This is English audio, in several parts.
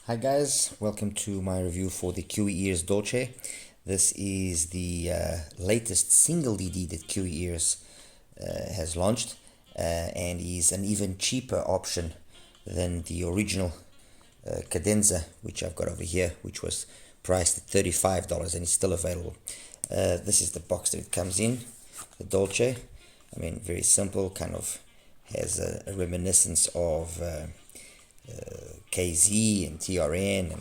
Hi guys, welcome to my review for the KIWIEARS Dolce. This is the latest single DD that KIWIEARS has launched and is an even cheaper option than the original Cadenza, which I've got over here, which was priced at $35 and is still available. This is the box that it comes in, the Dolce. I mean, very simple, kind of has a reminiscence of KZ and TRN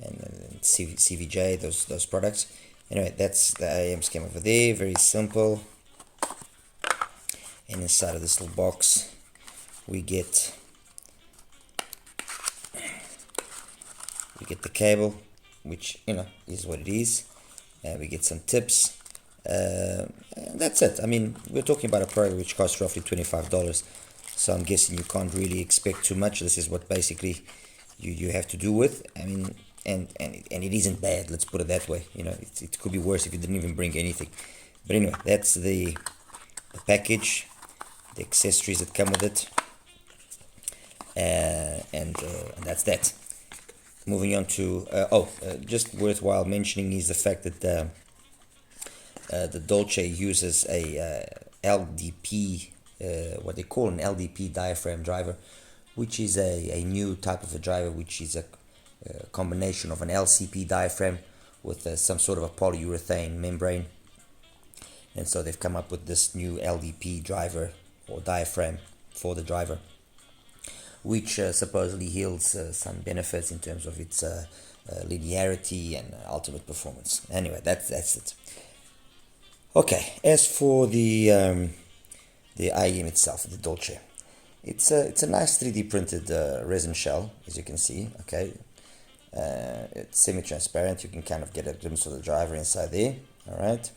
and CVJ, those products. Anyway, that's the IEMs came over there, very simple. And inside of this little box, we get the cable, which is what it is. We get some tips. And that's it. I mean, we're talking about a product which costs roughly $25. So I'm guessing you can't really expect too much. This is what basically you have to do with. I mean, and it isn't bad. Let's put it that way. It could be worse if you didn't even bring anything. But anyway, that's the package, the accessories that come with it, and that's that. Moving on to just worthwhile mentioning is the fact that the Dolce uses a LDP. What they call an LDP diaphragm driver, which is a new type of a driver, which is a combination of an LCP diaphragm with some sort of a polyurethane membrane. And so they've come up with this new LDP driver or diaphragm for the driver, which supposedly yields some benefits in terms of its linearity and ultimate performance. Anyway, that's it. Okay, as for the IEM itself, the Dolce, it's a nice 3D printed resin shell, as you can see. Okay, it's semi-transparent. You can kind of get a glimpse of the driver inside there. All right,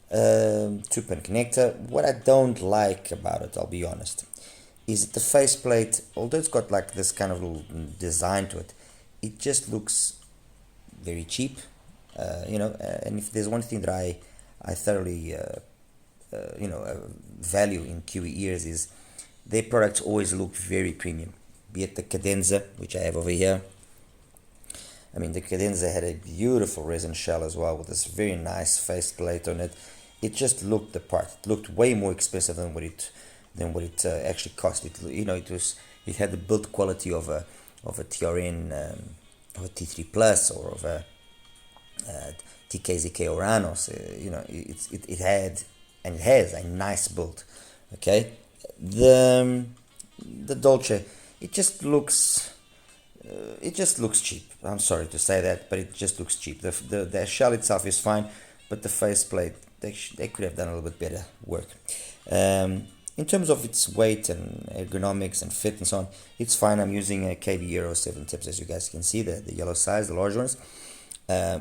2-pin connector. What I don't like about it, I'll be honest, is that the faceplate, although it's got like this kind of little design to it, it just looks very cheap. And if there's one thing that I thoroughly value in KIWIEARS is their products always look very premium, be it the Cadenza, which I have over here. I mean, the Cadenza had a beautiful resin shell as well with this very nice faceplate on it. It just looked the part. It looked way more expensive than what it actually cost. It had the build quality of a TRN, of a T3 Plus, or of a TKZK Oranos. It had and it has a nice build. Okay, the Dolce, it just looks cheap. I'm sorry to say that, but it just looks cheap. The shell itself is fine, but the faceplate, they could have done a little bit better work. In terms of its weight and ergonomics and fit and so on, it's fine. I'm using a KIWIEARS 7 tips, as you guys can see, the yellow size, the large ones.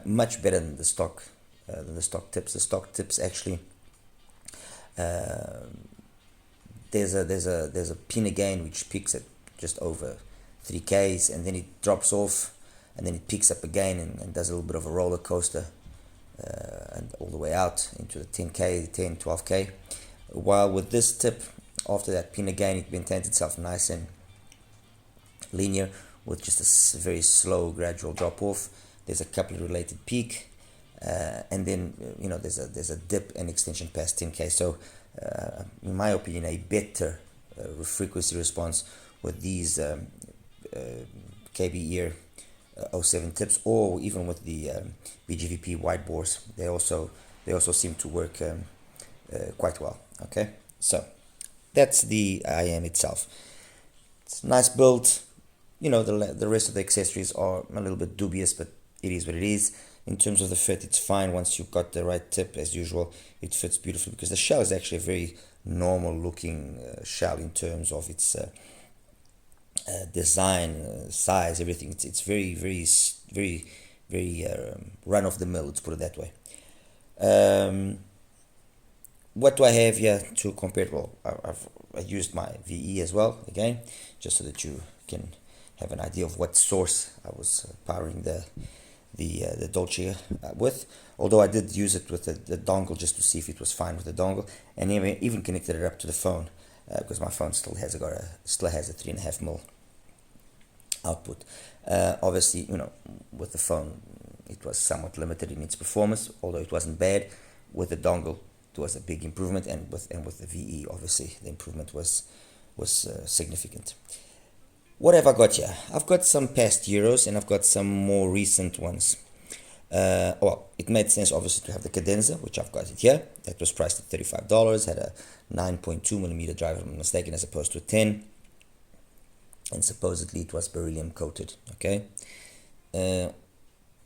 Much better than the stock tips. The stock tips actually, there's a pin again which peaks at just over 3Ks, and then it drops off, and then it picks up again and does a little bit of a roller coaster and all the way out into the 10K, 10, 12K. While with this tip, after that pin again, it maintains itself nice and linear with just a very slow gradual drop off. There's a couple of related peak, and then there's a dip and extension past 10K. So in my opinion, a better frequency response with these KIWIEARS 07 tips, or even with the BGVP wide bores. They also seem to work quite well. Okay, so that's the IEM itself. It's a nice build. The rest of the accessories are a little bit dubious, but it is what it is. In terms of the fit, it's fine. Once you've got the right tip, as usual, it fits beautifully, because the shell is actually a very normal looking shell in terms of its design, size, everything. It's very, very, very, very run of the mill, let's put it that way. What do I have here to compare? Well, I used my VE as well, again, just so that you can have an idea of what source I was powering the Dolce with. Although I did use it with the dongle just to see if it was fine with the dongle, and even connected it up to the phone, because my phone still has a 3.5mm output. Obviously, with the phone, it was somewhat limited in its performance, although it wasn't bad. With the dongle, it was a big improvement, and with the VE, obviously, the improvement was significant. What have I got here? I've got some past Euros, and I've got some more recent ones. Well, it made sense obviously to have the Cadenza, which I've got it here. That was priced at $35, had a 9.2mm drive, if I'm mistaken, as opposed to a 10, and supposedly it was beryllium coated. Okay.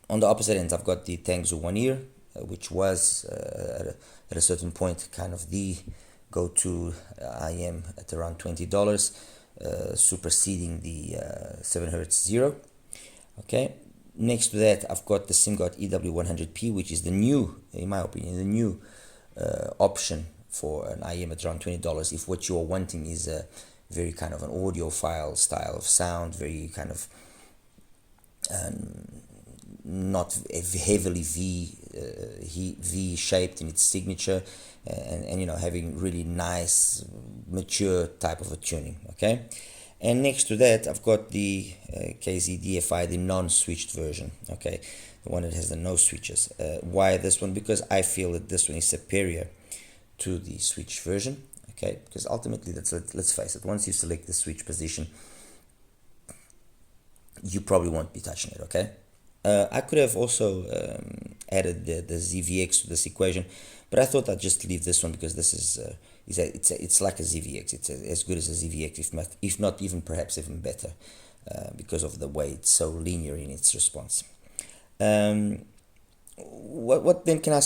On the opposite end, I've got the Tangzu 1 year, which was at a certain point kind of the go-to IEM at around $20, superseding the 7Hz Zero. Okay. Next to that, I've got the SIMGOT EW100P, which is the new, in my opinion, the new option for an IEM at around $20. If what you're wanting is a very kind of an audiophile style of sound, very kind of not heavily V shaped in its signature, and having really nice mature type of a tuning. Okay. And next to that, I've got the KZDFI, the non-switched version, okay, the one that has the no switches. Why this one? Because I feel that this one is superior to the switched version, okay, because ultimately, let's face it, once you select the switch position, you probably won't be touching it, okay. I could have also added the ZVX to this equation, but I thought I'd just leave this one because this is it's like a ZVX. It's as good as a ZVX, if not even perhaps even better, because of the way it's so linear in its response. What then can I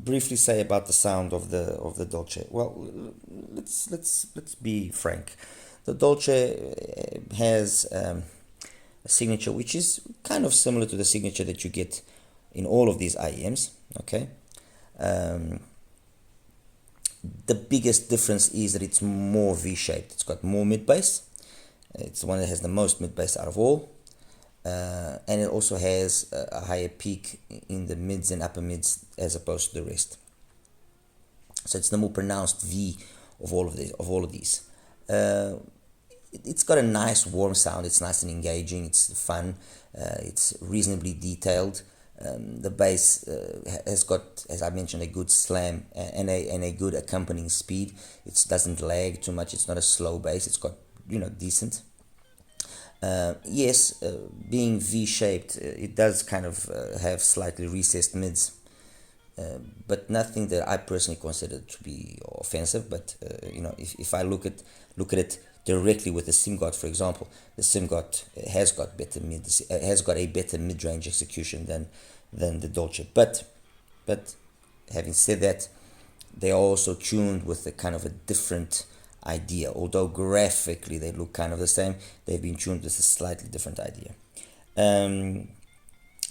briefly say about the sound of the Dolce? Well, let's be frank. The Dolce has a signature which is kind of similar to the signature that you get in all of these IEMs. Okay. The biggest difference is that it's more V-shaped. It's got more mid-bass. It's the one that has the most mid-bass out of all. And it also has a higher peak in the mids and upper mids as opposed to the rest. So it's the more pronounced V of all of these. It's got a nice warm sound. It's nice and engaging. It's fun. It's reasonably detailed. The bass has got, as I mentioned, a good slam and a good accompanying speed. It doesn't lag too much. It's not a slow bass. It's got decent. Yes, being V-shaped, it does kind of have slightly recessed mids, but nothing that I personally consider to be offensive. But if I look at it directly with the SIMGOT, for example, the SIMGOT has got a better mid-range execution than the Dolce. But having said that, they are also tuned with a kind of a different idea. Although graphically they look kind of the same, they've been tuned with a slightly different idea.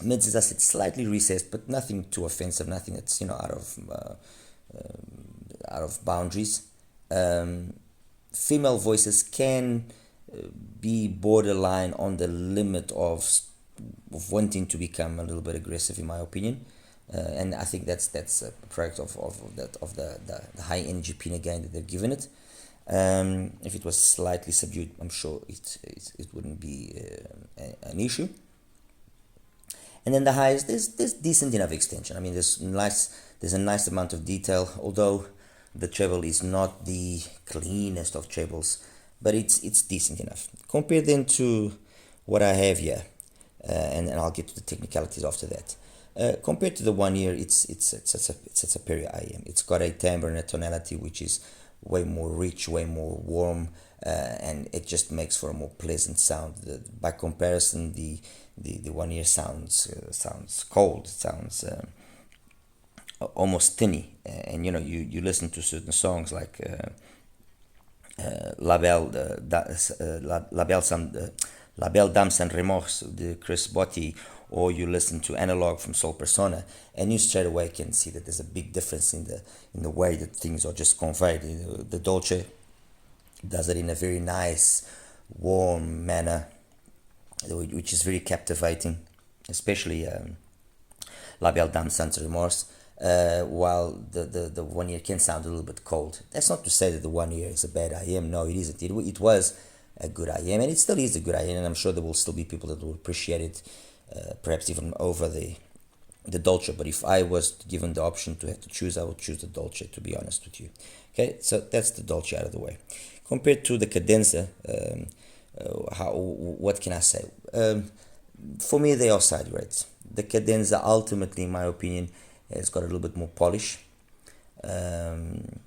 Mids, as I said, slightly recessed, but nothing too offensive, nothing that's out of boundaries. Female voices can be borderline on the limit of wanting to become a little bit aggressive, in my opinion, and I think that's a product of the high energy pin gain that they've given it. If it was slightly subdued, I'm sure it wouldn't be an issue. And then the highs, there's decent enough extension. I mean, there's a nice amount of detail, although the treble is not the cleanest of trebles, but it's decent enough. Compare then to what I have here, and I'll get to the technicalities after that. Compared to the 1 year, it's a superior IEM. It's got a timbre and a tonality which is way more rich, way more warm, and it just makes for a more pleasant sound. By comparison, the 1 year sounds cold. It sounds almost tinny, and you listen to certain songs like La Belle Dame Sans Remorse, the Chris Botti, or you listen to Analog from Soul Persona, and you straight away can see that there's a big difference in the way that things are just conveyed. The Dolce does it in a very nice, warm manner, which is very captivating, especially La Belle Dame Sans Remorse. While the 1 year can sound a little bit cold. That's not to say that the 1 year is a bad IEM. No, it isn't. It was a good IEM, and it still is a good IEM, and I'm sure there will still be people that will appreciate it, perhaps even over the Dolce. But if I was given the option to have to choose, I would choose the Dolce, to be honest with you. Okay, so that's the Dolce out of the way. Compared to the Cadenza, what can I say? For me, they are side grades. The Cadenza, ultimately, in my opinion, has got a little bit more polish, and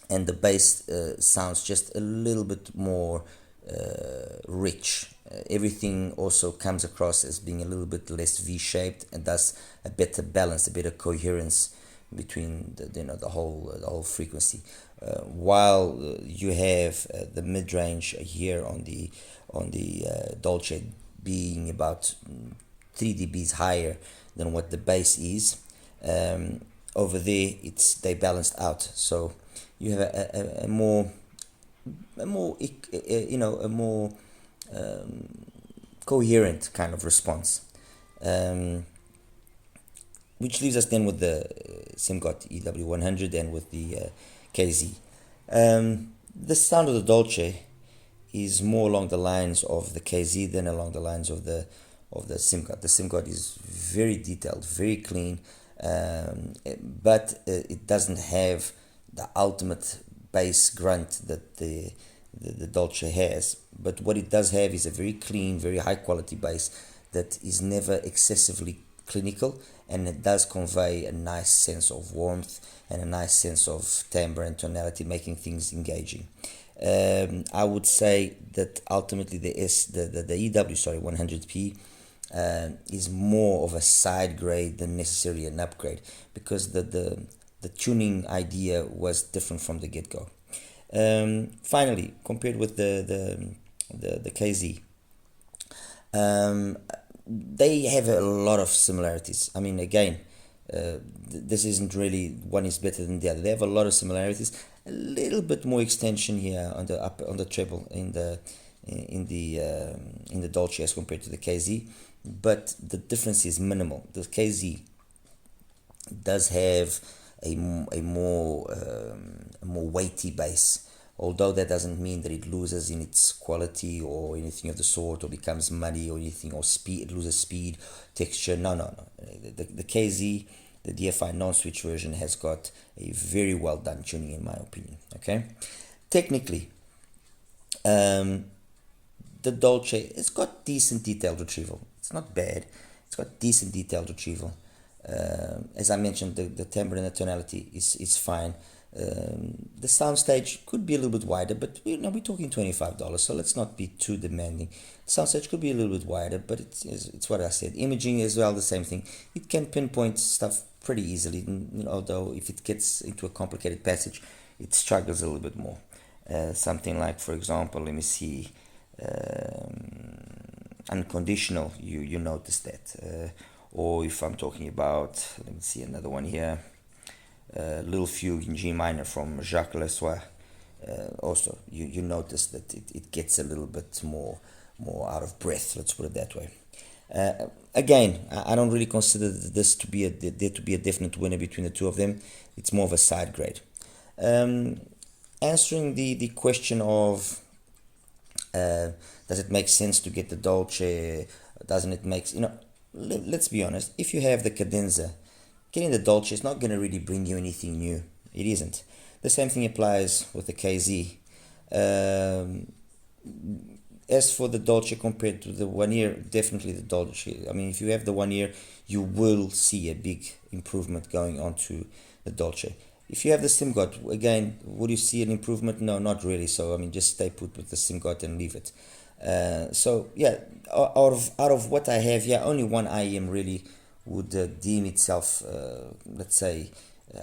the bass sounds just a little bit more rich. Everything also comes across as being a little bit less V-shaped, and thus a better balance, a better coherence between the whole frequency. While you have the mid-range here on the Dolce being about 3 dBs higher than what the bass is, over there they balanced out. So you have a more coherent kind of response, which leaves us then with the SIMGOT EW100 and with the KZ. The sound of the Dolce is more along the lines of the KZ than along the lines of the SIMGOT. The SIMGOT is very detailed, very clean, but it doesn't have the ultimate bass grunt that the Dolce has. But what it does have is a very clean, very high quality bass that is never excessively clinical, and it does convey a nice sense of warmth and a nice sense of timbre and tonality, making things engaging. I would say that ultimately the EW 100p is more of a side grade than necessarily an upgrade, because the tuning idea was different from the get-go. Finally, compared with the KZ, they have a lot of similarities. I mean, again, this isn't really one is better than the other. They have a lot of similarities. A little bit more extension here on the treble in the Dolce as compared to the KZ, but the difference is minimal. The KZ does have a more weighty bass, although that doesn't mean that it loses in its quality or anything of the sort, or becomes muddy or anything, or speed, it loses speed, texture. No. The KZ, the DFI non-switch version, has got a very well done tuning, in my opinion. Okay, technically, the Dolce, it's got decent detailed retrieval. It's not bad. It's got decent detailed retrieval. As I mentioned, the timbre and the tonality is fine. The soundstage could be a little bit wider, but we're talking $25, so let's not be too demanding. The soundstage could be a little bit wider, but it's what I said. Imaging as well, the same thing. It can pinpoint stuff pretty easily, although if it gets into a complicated passage, it struggles a little bit more. Something like, for example, let me see, unconditional, you notice that. Or if I'm talking about, let me see another one here, Little Fugue in G minor from Jacques Lesoir, also you notice that it gets a little bit more out of breath, let's put it that way. Again, I don't really consider this to be a definite winner between the two of them. It's more of a side grade. Answering the question of does it make sense to get the Dolce, doesn't it make, let's be honest, if you have the Cadenza, getting the Dolce is not going to really bring you anything new. It isn't. The same thing applies with the KZ. As for the Dolce compared to the 1 year, definitely the Dolce. I mean, if you have the 1 year, you will see a big improvement going on to the Dolce. If you have the SIMGOT, again, would you see an improvement? No, not really. So, I mean, just stay put with the SIMGOT and leave it. So, yeah, out of what I have here, only one IEM really would deem itself, let's say,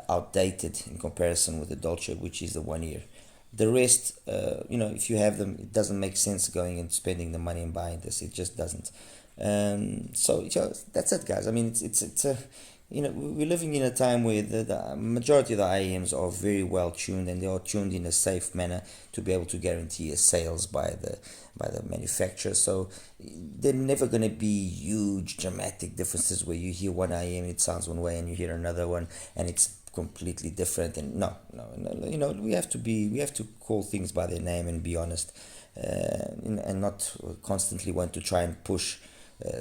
outdated in comparison with the Dolce, which is the 1 year. The rest, if you have them, it doesn't make sense going and spending the money and buying this. It just doesn't. So that's it, guys. I mean, it's a, we're living in a time where the majority of the IEMs are very well tuned, and they are tuned in a safe manner to be able to guarantee a sales by the manufacturer. So they're never going to be huge dramatic differences where you hear one IEM and it sounds one way, and you hear another one and it's completely different. And no, we have to call things by their name and be honest. and not constantly want to try and push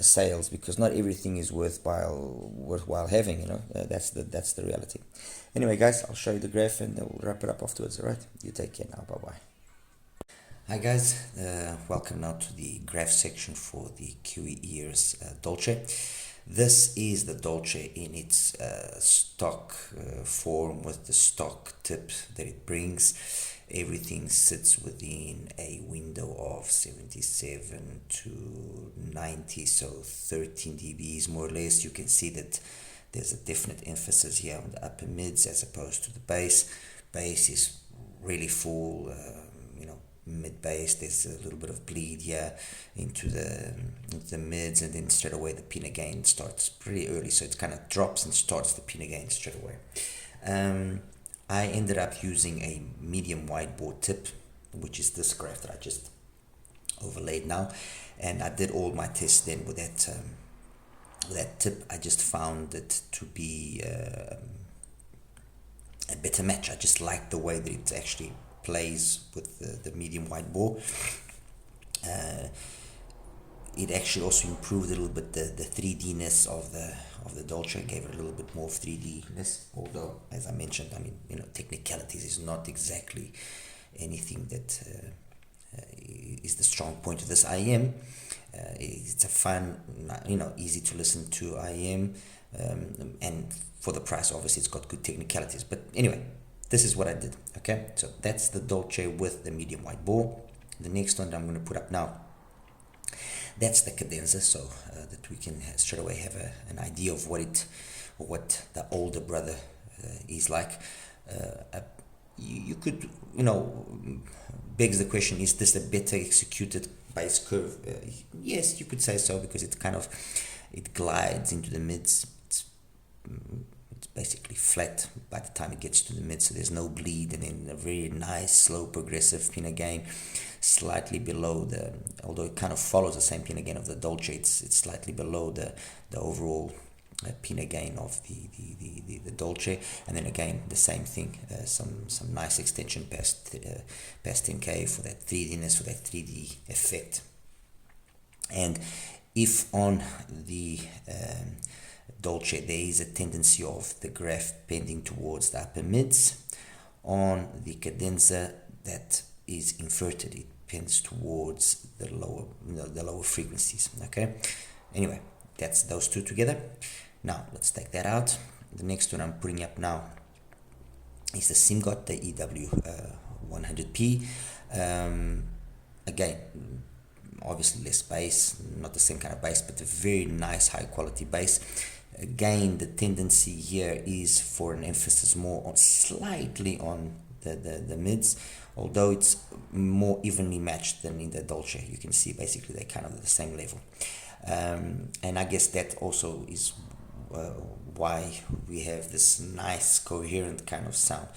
sales, because not everything is worthwhile having. That's the reality. Anyway, guys, I'll show you the graph and we'll wrap it up afterwards. All right, you take care now. Bye bye. Hi guys, welcome now to the graph section for the KIWIEARS Dolce. This is the Dolce in its stock form, with the stock tip that it brings. Everything sits within a window of 77 to 90, so 13 dBs more or less. You can see that there's a definite emphasis here on the upper mids as opposed to the bass. Bass is really full. Mid bass, there's a little bit of bleed here into the mids, and then straight away the pinna gain starts pretty early, so it kind of drops and starts the pinna gain straight away. I ended up using a medium wide bore tip, which is this graph that I just overlaid now, and I did all my tests then with that tip. I just found it to be a better match. I just like the way that it actually plays with the medium wide bore. It actually also improved a little bit the 3D-ness of the Dolce, gave it a little bit more 3D-ness, although, as I mentioned, Technicalities is not exactly anything that is the strong point of this IEM. It's a fun, easy to listen to IEM, and for the price, obviously, it's got good Technicalities. But anyway, this is what I did. Okay, so that's the Dolce with the medium wide bore. The next one that I'm going to put up now, that's the Cadenza, so that we can straight away have an idea of what the older brother is like. You could, begs the question: is this a better executed bass curve? Yes, you could say so, because it glides into the mids. It's basically flat by the time it gets to the mid, so there's no bleed, and then a very nice slow progressive pinna gain, slightly below although it kind of follows the same pinna gain of the Dolce, it's slightly below the overall pinna gain of the Dolce. And then again the same thing, some nice extension past 10k for that 3D-ness, for that 3D effect. And if on the Dolce there is a tendency of the graph bending towards the upper mids, on the Cadenza that is inverted, it bends towards the lower frequencies. Okay, anyway, that's those two together. Now let's take that out. The next one I'm putting up now is the SIMGOT, the EW100P. Again, obviously less bass, not the same kind of bass, but a very nice high quality bass. Again, the tendency here is for an emphasis more on slightly on the mids, although it's more evenly matched than in the Dolce. You can see basically they're kind of at the same level, and I guess that also is why we have this nice coherent kind of sound.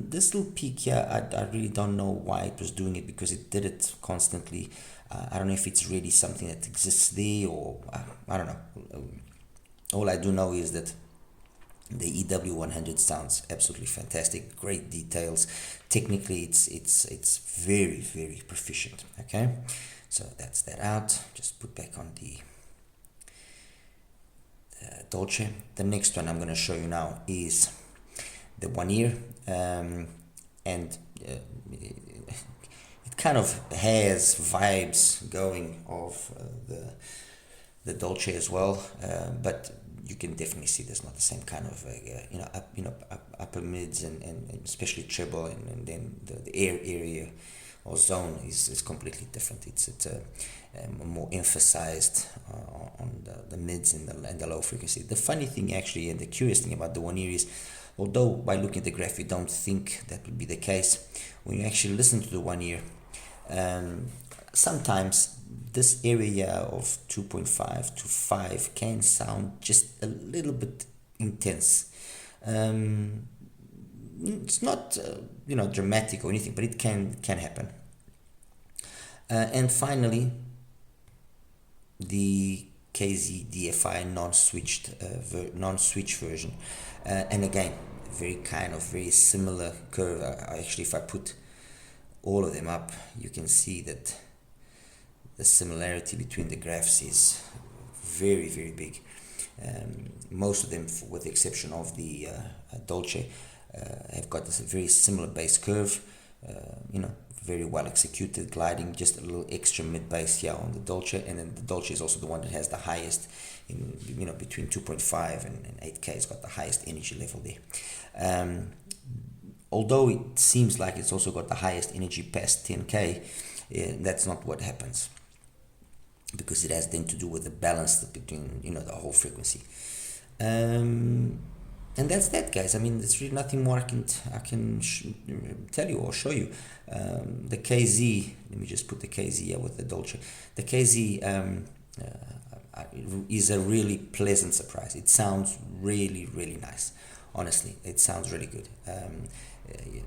This little peak here, I really don't know why it was doing it, because it did it constantly. I don't know if it's really something that exists there, or I don't know. All I do know is that the EW100 sounds absolutely fantastic, great details. Technically, it's very, very proficient. Okay, so that's that out. Just put back on the Dolce. The next one I'm going to show you now is the 1 ear, and it kind of has vibes going of the Dolce as well, but you can definitely see there's not the same kind of upper mids and especially treble, and then the air area or zone is completely different. It's more emphasized on the mids and the low frequency. The funny thing actually, and the curious thing about the 1 ear is, although by looking at the graph you don't think that would be the case, when you actually listen to the 1 ear, sometimes this area of 2.5 to 5 can sound just a little bit intense. It's not dramatic or anything, but it can happen. And finally, the KZDFI non-switch version, and again very similar curve. Actually, if I put all of them up, you can see that the similarity between the graphs is very, very big. Most of them, with the exception of the Dolce, have got this very similar bass curve, very well executed gliding, just a little extra mid bass here on the Dolce, and then the Dolce is also the one that has the highest, between 2.5 and 8K, it's got the highest energy level there. Although it seems like it's also got the highest energy past 10K, that's not what happens, because it has then to do with the balance between the whole frequency. And that's that, guys. I mean, there's really nothing more I can tell you or show you. The KZ, let me just put the KZ here with the Dolce. The KZ is a really pleasant surprise. It sounds really, really nice. Honestly, it sounds really good. It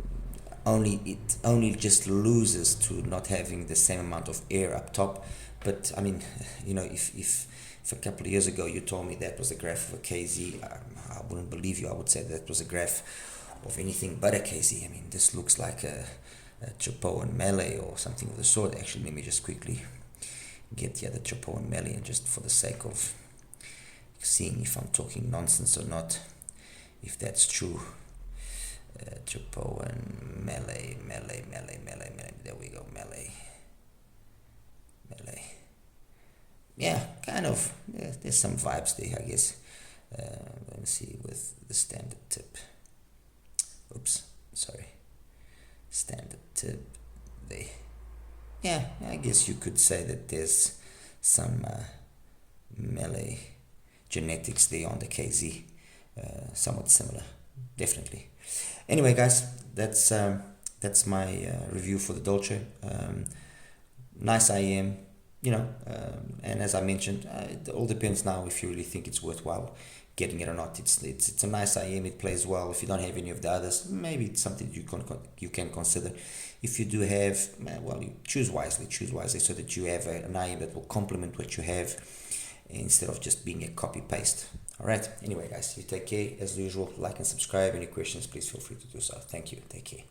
only just loses to not having the same amount of air up top. But I mean, if a couple of years ago you told me that was a graph of a KZ, I wouldn't believe you. I would say that was a graph of anything but a KZ. I mean, this looks like a Chapeau and Melee or something of the sort. Actually, let me just quickly get here the Chapeau and Melee, and just for the sake of seeing if I'm talking nonsense or not, if that's true. Chapeau and Melee, there we go, Melee. Yeah, kind of. Yeah, there's some vibes there, I guess. Let me see with the standard tip. Oops, sorry. Standard tip there. Yeah, I guess you could say that there's some Melee genetics there on the KZ. Somewhat similar, definitely. Anyway, guys, that's my review for the Dolce. Nice IEM. And as I mentioned, it all depends now if you really think it's worthwhile getting it or not. It's a nice IEM. It plays well. If you don't have any of the others, maybe it's something you can consider. If you do have, well, you choose wisely so that you have an IEM that will complement what you have instead of just being a copy paste. All right. Anyway, guys, you take care. As usual, like and subscribe. Any questions, please feel free to do so. Thank you. Take care.